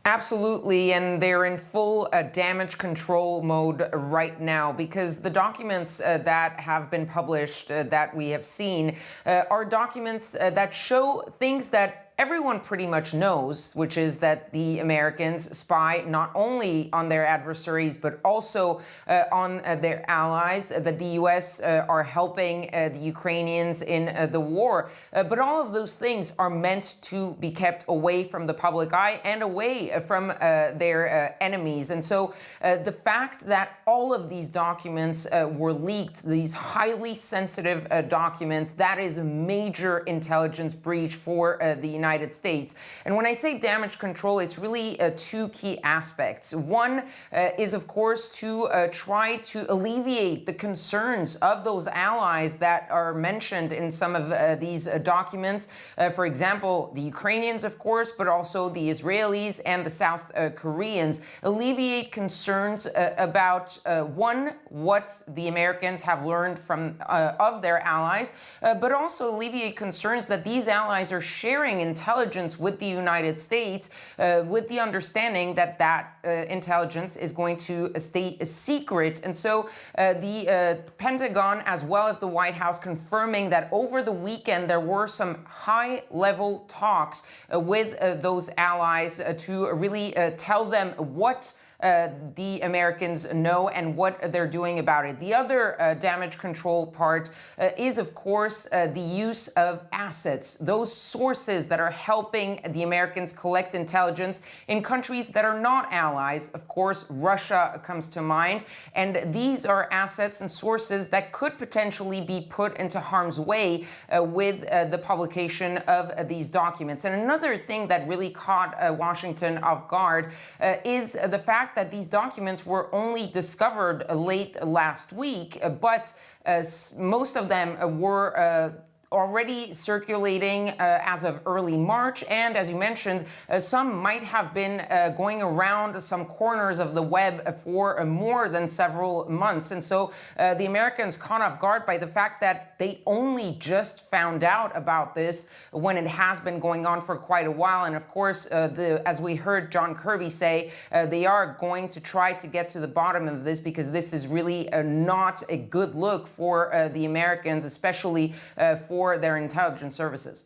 Absolutely, and they're in full damage control mode right now because the documents that have been published that we have seen are documents that show things that everyone pretty much knows, which is that the Americans spy not only on their adversaries, but also on their allies, that the U.S. Are helping the Ukrainians in the war. But all of those things are meant to be kept away from the public eye and away from their enemies. And so the fact that all of these documents were leaked, these highly sensitive documents, that is a major intelligence breach for the United States. And when I say damage control, it's really two key aspects. One is, of course, to try to alleviate the concerns of those allies that are mentioned in some of these documents. For example, the Ukrainians, of course, but also the Israelis and the South Koreans. Alleviate concerns about, one, what the Americans have learned from of their allies, but also alleviate concerns that these allies are sharing intelligence with the United States with the understanding that that intelligence is going to stay secret. And so the Pentagon, as well as the White House, confirming that over the weekend there were some high-level talks with those allies to really tell them what the Americans know and what they're doing about it. The other damage control part is, of course, the use of assets, those sources that are helping the Americans collect intelligence in countries that are not allies. Of course, Russia comes to mind, and these are assets and sources that could potentially be put into harm's way with the publication of these documents. And another thing that really caught Washington off guard is the fact that these documents were only discovered late last week, but most of them were already circulating as of early March, and as you mentioned, some might have been going around some corners of the web for more than several months. And so the Americans caught off guard by the fact that they only just found out about this when it has been going on for quite a while. And of course, as we heard John Kirby say, they are going to try to get to the bottom of this, because this is really not a good look for the Americans, especially for their intelligence services.